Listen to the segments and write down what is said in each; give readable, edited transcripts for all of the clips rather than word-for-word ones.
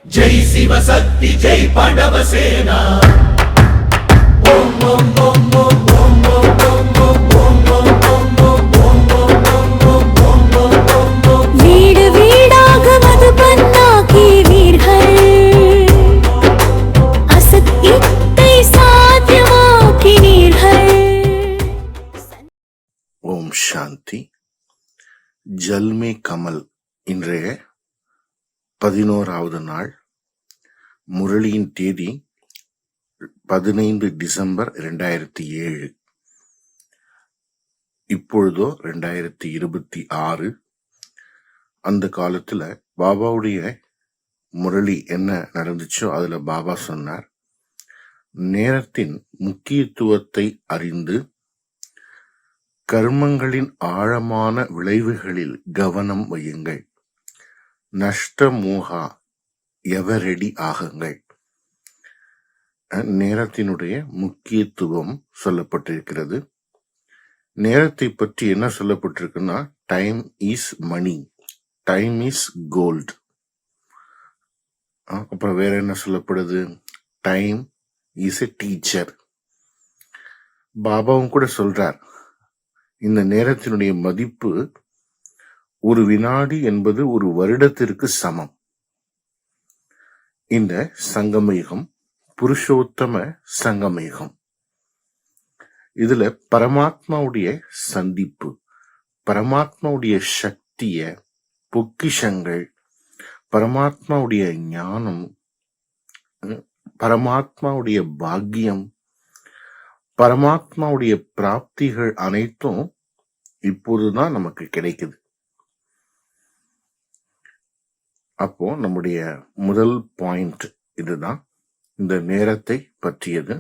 जय शिव शक्ति जय पांडव सेना। ओम ओम ओम ओम ओम ओम ओम ओम வீடு வீடாக மதுபன்னாக்கி வீர்கள் அசத்தியத்தை சாத்தியமாக்கினீர்கள். ஓம் சாந்தி. ஜல்மே கமல் இன்றைய 11வது நாள். முரளியின் தேதி 15 டிசம்பர் 2007. இப்பொழுதோ 2026. அந்த காலத்துல பாபாவுடைய முரளி என்ன நடந்துச்சோ அதுல பாபா சொன்னார், நேரத்தின் முக்கியத்துவத்தை அறிந்து கர்மங்களின் ஆழமான விளைவுகளில் கவனம் வையுங்கள். நஷ்ட மோகா எவரெடி ஆகுங்கள். நேரத்தினுடைய முக்கியத்துவம் சொல்லப்பட்டிருக்கிறது. நேரத்தை பற்றி என்ன சொல்லப்பட்டிருக்குன்னா, time is money, time is gold. அப்புறம் வேற என்ன சொல்லப்படுது, டைம் இஸ் எ டீச்சர். பாபாவும் கூட சொல்றார், இந்த நேரத்தினுடைய மதிப்பு ஒரு வினாடி என்பது ஒரு வருடத்திற்கு சமம். இந்த சங்கமயுகம் புருஷோத்தம சங்கமயுகம். இதுல பரமாத்மாவுடைய சந்திப்பு, பரமாத்மாவுடைய சக்திய, பொக்கிஷங்கள், பரமாத்மாவுடைய ஞானம், பரமாத்மாவுடைய பாக்கியம், பரமாத்மாவுடைய பிராப்திகள் அனைத்தும் இப்போதுதான் நமக்கு கிடைக்குது. அப்போ நம்முடைய முதல் பாயிண்ட் இதுதான், இந்த நேரத்தை பற்றியது.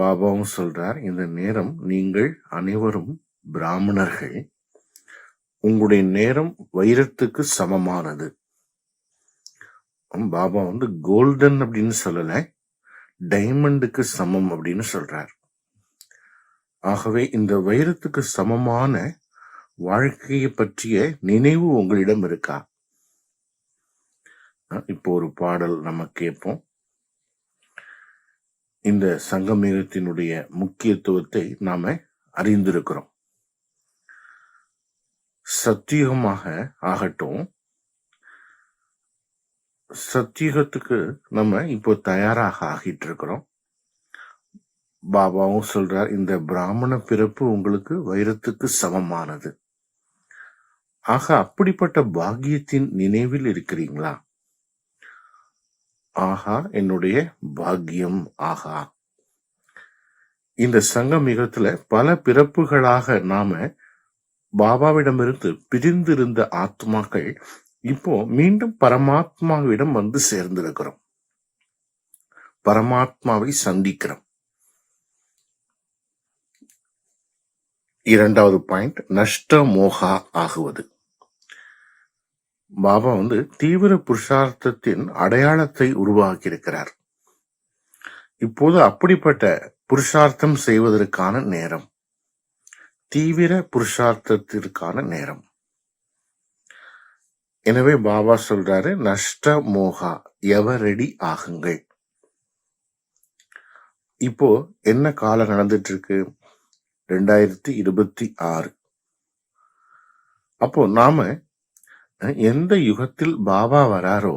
பாபாவும் சொல்றார், இந்த நேரம் நீங்கள் அனைவரும் பிராமணர்கள், உங்களுடைய நேரம் வைரத்துக்கு சமமானது. பாபா கோல்டன் அப்படின்னு சொல்லல, டைமண்டுக்கு சமம் அப்படின்னு சொல்றார். ஆகவே இந்த வைரத்துக்கு சமமான வாழ்க்கையை பற்றிய நினைவு உங்களிடம் இருக்கா? இப்போ ஒரு பாடல் நம்ம கேட்போம். இந்த சங்கமயுகத்தினுடைய முக்கியத்துவத்தை நாம அறிந்திருக்கிறோம். சத்தியுகமாக ஆகட்டும், சத்தியுகத்துக்கு நம்ம இப்போ தயாராக ஆகிட்டு இருக்கிறோம். பாபாவும் சொல்றார், இந்த பிராமண பிறப்பு உங்களுக்கு வைரத்துக்கு சமமானது. ஆக அப்படிப்பட்ட பாக்கியத்தின் நினைவில் இருக்கிறீங்களா? ஆஹா, என்னுடைய பாக்கியம் ஆகா. இந்த சங்கமயுகத்துல பல பிறப்புகளாக நாம பாபாவிடமிருந்து பிரிந்திருந்த ஆத்மாக்கள் இப்போ மீண்டும் பரமாத்மாவிடம் வந்து சேர்ந்திருக்கிறோம். பரமாத்மாவை சந்திக்கிறோம். இரண்டாவது பாயிண்ட், நஷ்ட மோகா ஆகுவது. பாபா தீவிர புருஷார்த்தத்தின் அடையாளத்தை உருவாக்கி இருக்கிறார். இப்போது அப்படிப்பட்ட புருஷார்த்தம் செய்வதற்கான நேரம், தீவிர புருஷார்த்தத்திற்கான நேரம். எனவே பாபா சொல்றாரு, நஷ்ட மோகா எவரெடி ஆகுங்கள். இப்போ என்ன காலம் நடந்துட்டு இருக்கு? 2026. அப்போ நாம எந்த யுகத்தில் பாபா வராரோ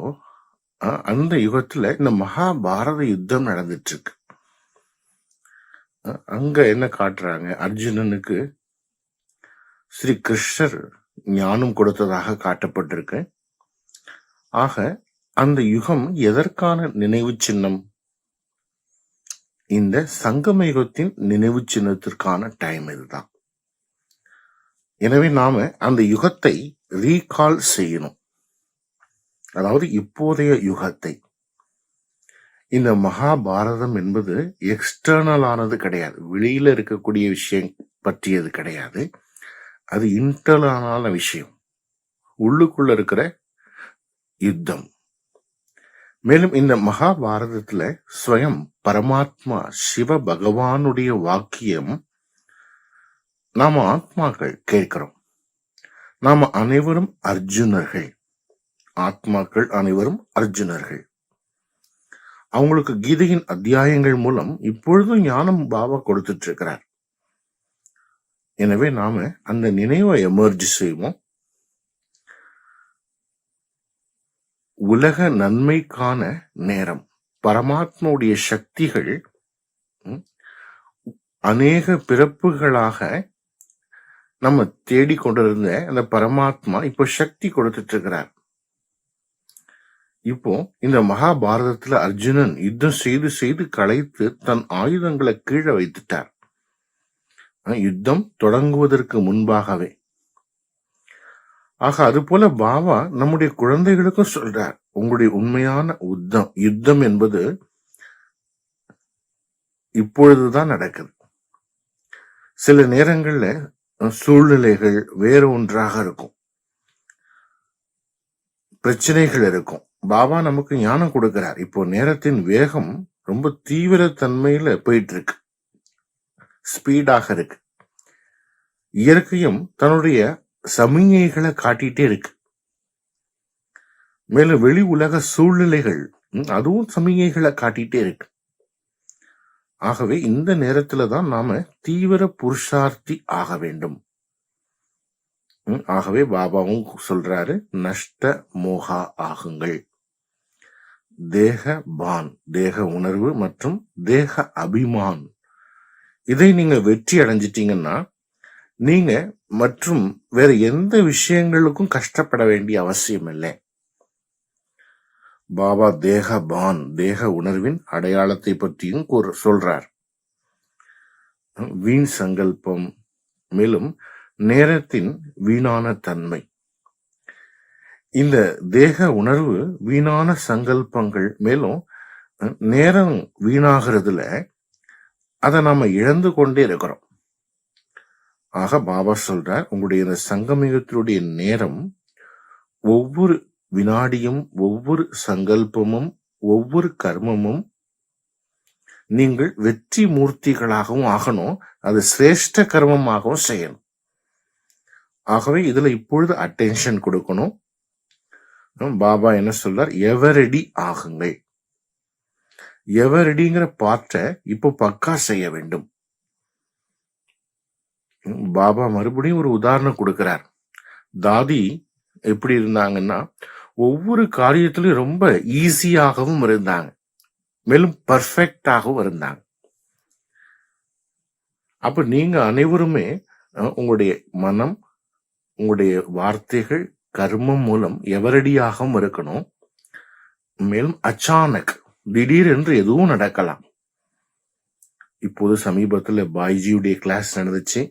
அந்த யுகத்துல இந்த மகாபாரத யுத்தம் நடந்துட்டு இருக்கு. அங்க என்ன காட்டுறாங்க, அர்ஜுனனுக்கு ஸ்ரீ கிருஷ்ணர் ஞானம் கொடுத்ததாக காட்டப்பட்டிருக்கு. ஆக அந்த யுகம் எதற்கான நினைவு சின்னம்? இந்த சங்கம யுகத்தின் நினைவு சின்னத்திற்கான டைம் இதுதான். எனவே நாம அந்த யுகத்தை ரீகால் செய்யணும். அதாவது இப்போதைய யுகத்தை. இந்த மகாபாரதம் என்பது எக்ஸ்டர்னல் ஆனது கிடையாது, வெளியில இருக்கக்கூடிய விஷயம் பற்றியது கிடையாது. அது இன்டர்னலான விஷயம், உள்ளுக்குள்ள இருக்கிற யுத்தம். மேலும் இந்த மகாபாரதத்துல ஸ்வயம் பரமாத்மா சிவ பகவானுடைய வாக்கியம் நாம ஆத்மாக்கள் கேட்கிறோம். நாம அனைவரும் அர்ஜுனர்கள். ஆத்மாக்கள் அனைவரும் அர்ஜுனர்கள். அவங்களுக்கு கீதையின் அத்தியாயங்கள் மூலம் இப்பொழுதும் ஞானம் பாபா கொடுத்துட்டு இருக்கிறார். எனவே நாம அந்த நினைவை எமர்ஜ் செய்வோம். உலக நன்மைக்கான நேரம். பரமாத்மாவுடைய சக்திகள் அநேக பிறப்புகளாக நம்ம தேடிக்கொண்டிருந்த அந்த பரமாத்மா இப்போ சக்தி கொடுத்துட்டு இருக்கிறார். இப்போ இந்த மகாபாரதத்துல அர்ஜுனன் யுத்தம் செய்து செய்து களைத்து தன் ஆயுதங்களை கீழே வைத்துட்டார். யுத்தம் தொடங்குவதற்கு முன்பாகவே. ஆக அது போல பாபா நம்முடைய குழந்தைகளுக்கும் சொல்றார், உங்களுடைய உண்மையான யுத்தம் என்பது இப்பொழுதுதான் நடக்குது. சில நேரங்கள்ல சூழ்நிலைகள் வேற ஒன்றாக இருக்கும், பிரச்சனைகள் இருக்கும். பாபா நமக்கு ஞானம் கொடுக்கிறார். இப்போ நேரத்தின் வேகம் ரொம்ப தீவிர தன்மையில போயிட்டு இருக்கு, ஸ்பீடாக இருக்கு. இயற்கையும் தன்னுடைய சமிஞைகளை காட்டிட்டே இருக்கு. மேலும் வெளி உலக சூழ்நிலைகள் அதுவும் சமிஞைகளை காட்டிட்டே இருக்கு. ஆகவே இந்த நேரத்துலதான் நாம தீவிர புருஷார்த்தி ஆக வேண்டும். ஆகவே பாபாவும் சொல்றாரு, நஷ்ட மோகா ஆகுங்கள். தேக பான், தேக உணர்வு மற்றும் தேக அபிமான், இதை நீங்க வெற்றி அடைஞ்சிட்டீங்கன்னா நீங்க மற்றும் வேற எந்த விஷயங்களுக்கும் கஷ்டப்பட வேண்டிய அவசியம் இல்லை. பாபா தேக பான், தேக உணர்வின் அடையாளத்தை பற்றியும் சொல்றார். வீண் சங்கல்பம், மேலும் நேரத்தின் வீணான தன்மை. இந்த தேக உணர்வு வீணான சங்கல்பங்கள், மேலும் நேரம் வீணாகிறதுல அதை நாம இழந்து கொண்டே இருக்கிறோம். ஆக பாபா சொல்றார், உங்களுடைய இந்த சங்கமயுகத்தினுடைய நேரம் ஒவ்வொரு வினாடியும், ஒவ்வொரு சங்கல்பமும், ஒவ்வொரு கர்மமும் நீங்கள் வெற்றி மூர்த்திகளாகவும் ஆகணும். அது சிரேஷ்ட கர்மமாகவும் செய்யணும். ஆகவே இதுல இப்பொழுது அட்டென்ஷன் கொடுக்கணும். பாபா என்ன சொல்றார், எவரெடி ஆகுங்கள். எவரெடிங்கிற பார்ட்ட இப்போ பக்கா செய்ய வேண்டும். பாபா மறுபடியும் ஒரு உதாரணம் கொடுக்கிறார். தாதி எப்படி இருந்தாங்கன்னா, ஒவ்வொரு காரியத்திலும் ரொம்ப ஈஸியாகவும் இருந்தாங்க, மேலும் பர்ஃபெக்டாகவும் இருந்தாங்க. அப்ப நீங்க அனைவருமே உங்களுடைய மனம், உங்களுடைய வார்த்தைகள், கர்மம் மூலம் எவரடியாகவும் இருக்கணும். மேலும் அச்சானக், திடீரென்று எதுவும் நடக்கலாம். இப்போது சமீபத்துல பாய்ஜியுடைய கிளாஸ் நடந்துச்சு.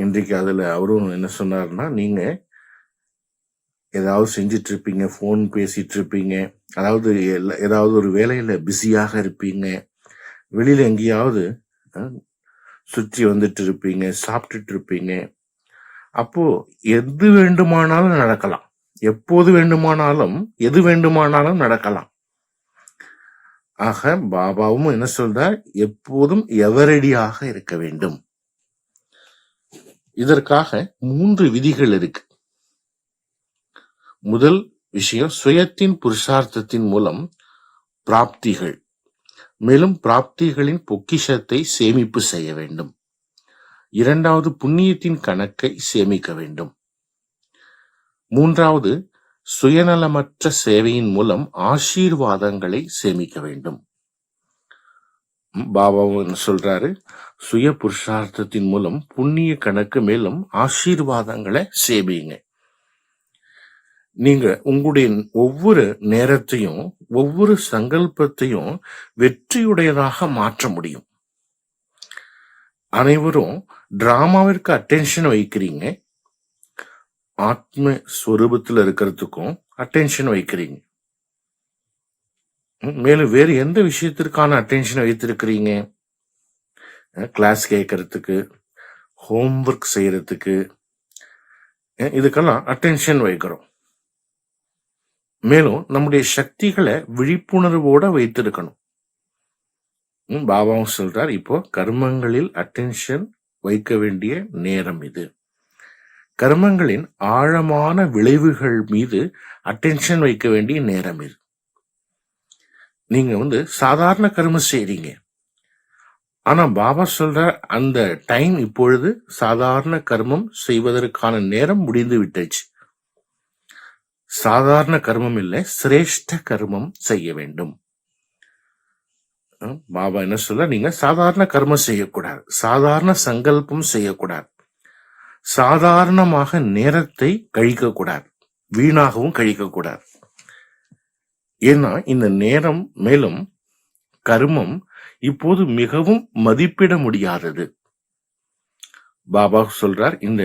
இன்றைக்கு அதுல அவரும் என்ன சொன்னார்னா, நீங்க ஏதாவது செஞ்சிட்டு இருப்பீங்க, போன் பேசிட்டு இருப்பீங்க, அதாவது ஏதாவது ஒரு வேலையில பிஸியாக இருப்பீங்க, வெளியில எங்கேயாவது சுற்றி வந்துட்டு இருப்பீங்க, சாப்பிட்டுட்டு இருப்பீங்க. அப்போ எது வேண்டுமானாலும் நடக்கலாம், எப்போது வேண்டுமானாலும் எது வேண்டுமானாலும் நடக்கலாம். ஆக பாபாவும் என்ன சொல்றார், எப்போதும் எவரடியாக இருக்க வேண்டும். இதற்காக 3 விதிகள் இருக்கு. முதல் விஷயம், சுயத்தின் புருஷார்த்தத்தின் மூலம் பிராப்திகள், மேலும் பிராப்திகளின் பொக்கிஷத்தை சேமிப்பு செய்ய வேண்டும். இரண்டாவது, புண்ணியத்தின் கணக்கை சேமிக்க வேண்டும். மூன்றாவது, சுயநலமற்ற சேவையின் மூலம் ஆசீர்வாதங்களை சேமிக்க வேண்டும். பாபாவும் சொல்றாரு, சுய புருஷார்த்தத்தின் மூலம் புண்ணிய கணக்கு, மேலும் ஆசீர்வாதங்களை சேமிங்க. நீங்க உங்களுடைய ஒவ்வொரு நேரத்தையும், ஒவ்வொரு சங்கல்பத்தையும் வெற்றியுடையதாக மாற்ற முடியும். அனைவரும் டிராமாவிற்கு அட்டென்ஷன் வைக்கிறீங்க, ஆத்ம ஸ்வரூபத்தில் இருக்கிறதுக்கும் அட்டென்ஷன் வைக்கிறீங்க. மேலும் வேறு எந்த விஷயத்திற்கான அட்டென்ஷன் வைத்திருக்கிறீங்க? கிளாஸ் கேட்கறதுக்கு, ஹோம்ஒர்க் செய்யறதுக்கு, இதுக்கெல்லாம் அட்டென்ஷன் வைக்கிறோம். மேலும் நம்முடைய சக்திகளை விழிப்புணர்வோட வைத்திருக்கணும். பாபாவும் சொல்றார், இப்போ கர்மங்களில் அட்டென்ஷன் வைக்க வேண்டிய நேரம் இது. கர்மங்களின் ஆழமான விளைவுகள் மீது அட்டென்ஷன் வைக்க வேண்டிய நேரம் இது. நீங்க சாதாரண கர்மம் செய்றீங்க, ஆனா பாபா சொல்ற அந்த டைம் இப்பொழுது சாதாரண கர்மம் செய்வதற்கான நேரம் முடிந்து விட்டுச்சு. சாதாரண கர்மம் இல்லை, சிரேஷ்ட கர்மம் செய்ய வேண்டும். பாபா என்ன சொல்ற, நீங்க சாதாரண கர்மம் செய்யக்கூடாது, சாதாரண சங்கல்பம் செய்யக்கூடாது, சாதாரணமாக நேரத்தை கழிக்க கூடாது, வீணாகவும் கழிக்க கூடாது. ஏன்னா இந்த நேரம் மேலும் கர்மம் இப்போது மிகவும் மதிப்பிட முடியாதது. பாபா சொல்றார், இந்த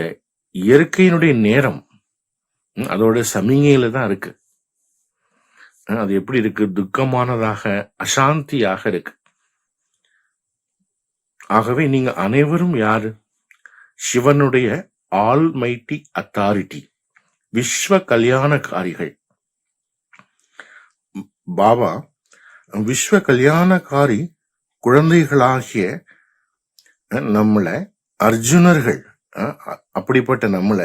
இயற்கையினுடைய நேரம் அதோட சமிகையில தான் இருக்கு. அது எப்படி இருக்கு? துக்கமானதாக, அசாந்தியாக இருக்கு. ஆகவே நீங்க அனைவரும் யாரு? சிவனுடைய ஆல்மைட்டி அத்தாரிட்டி, விஸ்வ கல்யாணக்காரிகள். பாபா விஸ்வ கல்யாணக்காரி குழந்தைகளாகிய நம்மள அர்ஜுனர்கள், அப்படிப்பட்ட நம்மள,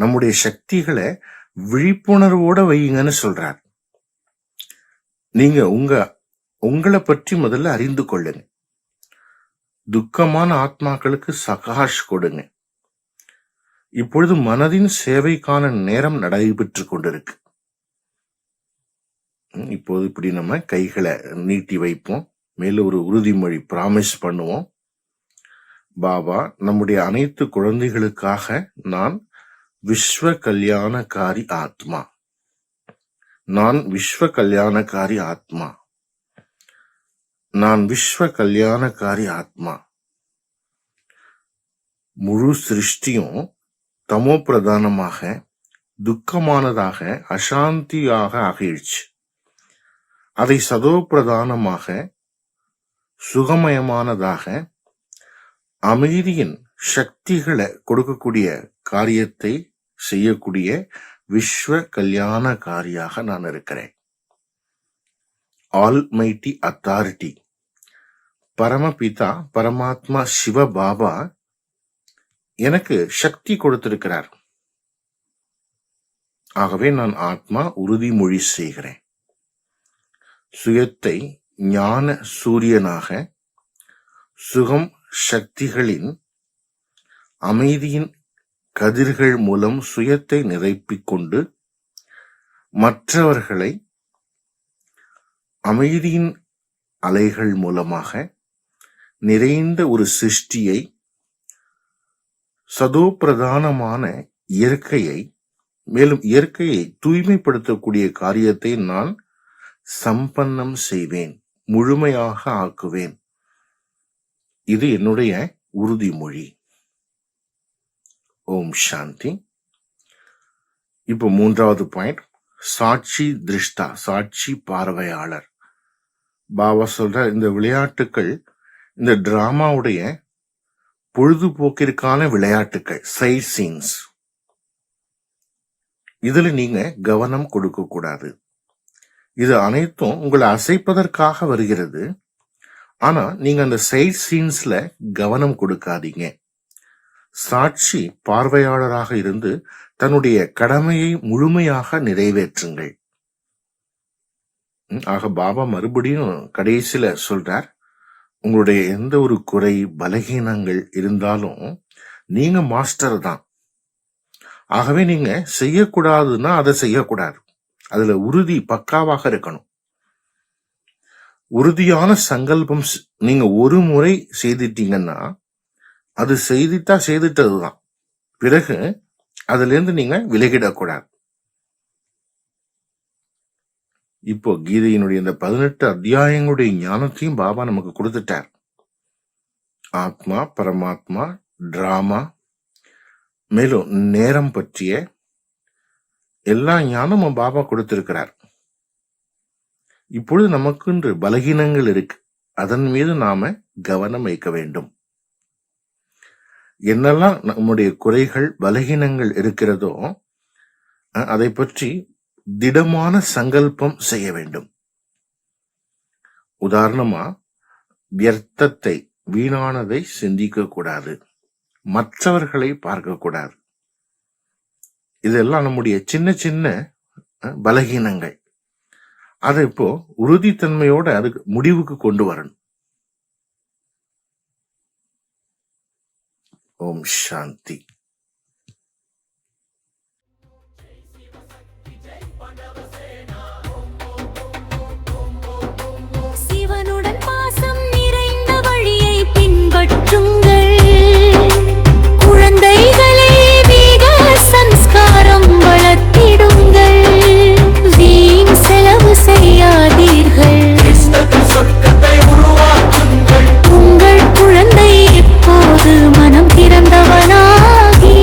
நம்முடைய சக்திகளை விழிப்புணர்வோட வையுங்கன்னு சொல்றார். நீங்க உங்களை பற்றி முதல்ல அறிந்து கொள்ளுங்க. துக்கமான ஆத்மாக்களுக்கு சகாஷ் கொடுங்க. இப்பொழுது மனதின் சேவைக்கான நேரம் நடைபெற்று கொண்டிருக்கு. இப்போது இப்படி நம்ம கைகளை நீட்டி வைப்போம், மேல ஒரு உறுதிமொழி பிராமிஸ் பண்ணுவோம். பாபா, நம்முடைய அனைத்து குழந்தைகளுக்காக நான் விஸ்வ கல்யாணக்காரி ஆத்மா, நான் விஸ்வ கல்யாணக்காரி ஆத்மா, நான் விஸ்வ கல்யாணக்காரி ஆத்மா. முழு சிருஷ்டியும் தமோ பிரதானமாக, துக்கமானதாக, அசாந்தியாக ஆகிடுச்சு. அதை சதோ பிரதானமாக, சுகமயமானதாக, அமைதியின் சக்திகளை கொடுக்கக்கூடிய காரியத்தை செய்யக்கூடிய விஸ்வ கல்யாணக்காரியாக நான் இருக்கிறேன். ஆல்மைட்டி அத்தாரிட்டி, பரமபிதா பரமாத்மா சிவ பாபா எனக்கு சக்தி கொடுத்திருக்கிறார். ஆகவே நான் ஆத்மா உறுதிமொழி செய்கிறேன். சுயத்தை ஞான சூரியனாக, சுகம் சக்திகளின் அமைதியின் கதிர்கள் மூலம் சுயத்தை நிரப்பிக் கொண்டு மற்றவர்களை அமைதியின் அலைகள் மூலமாக நிறைந்த ஒரு சிருஷ்டியை, சதோ பிரதானமான இயற்கையை, மேலும் இயற்கையை தூய்மைப்படுத்தக்கூடிய காரியத்தை நான் சம்பன்னம் செய்வேன், முழுமையாக ஆக்குவேன். இது என்னுடைய உறுதிமொழி. ஓம் சாந்தி. இப்போ 3வது பாயிண்ட், சாட்சி திருஷ்டா, சாட்சி பார்வையாளர். பாபா சொல்ற, இந்த விளையாட்டுக்கள் இந்த டிராமாவுடைய பொழுதுபோக்கிற்கான விளையாட்டுக்கள், சைட் சீன்ஸ். இதுல நீங்க கவனம் கொடுக்க கூடாது. இது அனைத்தும் உங்களை அசைப்பதற்காக வருகிறது. ஆனா நீங்க அந்த சைட் சீன்ஸ்ல கவனம் கொடுக்காதீங்க. சாட்சி பார்வையாளராக இருந்து தன்னுடைய கடமையை முழுமையாக நிறைவேற்றுங்கள். ஆக பாபா மறுபடியும் கடைசியில சொல்றார், உங்களுடைய எந்த ஒரு குறை பலகீனங்கள் இருந்தாலும் நீங்க மாஸ்டர் தான். ஆகவே நீங்க செய்யக்கூடாதுன்னா அதை செய்யக்கூடாது. அதுல உறுதி பக்காவாக இருக்கணும். உறுதியான சங்கல்பம் நீங்க ஒரு முறை செய்துட்டீங்கன்னா அது செய்துட்டதுதான். பிறகு அதுல இருந்து நீங்க விலகிடக்கூடாது. இப்போ கீதையினுடைய இந்த 18 அத்தியாயங்களுடைய ஞானத்தையும் பாபா நமக்கு கொடுத்துட்டார். ஆத்மா, பரமாத்மா, டிராமா, மேலும் நேரம் பற்றிய எல்லா ஞானமும் பாபா கொடுத்திருக்கிறார். இப்பொழுது நமக்கு பலகீனங்கள் இருக்கு, அதன் மீது நாம கவனம் வைக்க வேண்டும். என்னெல்லாம் நம்முடைய குறைகள் பலகீனங்கள் இருக்கிறதோ அதை பற்றி திடமான சங்கல்பம் செய்ய வேண்டும். உதாரணமா, வியர்த்தத்தை, வீணானதை சிந்திக்க கூடாது, மற்றவர்களை பார்க்க கூடாது, இதெல்லாம் நம்முடைய சின்ன சின்ன பலகீனங்கள். அதை இப்போ உறுதித்தன்மையோட அதுக்கு முடிவுக்கு கொண்டு வரணும். ஓம் சாந்தி. சிவனுடன் பாசம் நிறைந்த வழியை பின்பற்றுங்கள். குழந்தைகளே வேத சம்ஸ்காரம் வளர்த்திடுங்கள். வீண் செலவு செய்யாதீர்கள். கிறிஸ்தத்தின் சொர்க்கத்தை உருவாக்குங்கள். உங்கள் குழந்தை எப்போது மனம் திறந்தவனாகி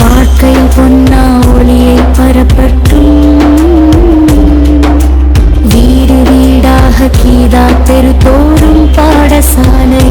வாழ்க்கை பொன்னா ஒளியை பரப்பட்டும். வீடு வீடாக கீதா தெரு தோறும் பாடசாலை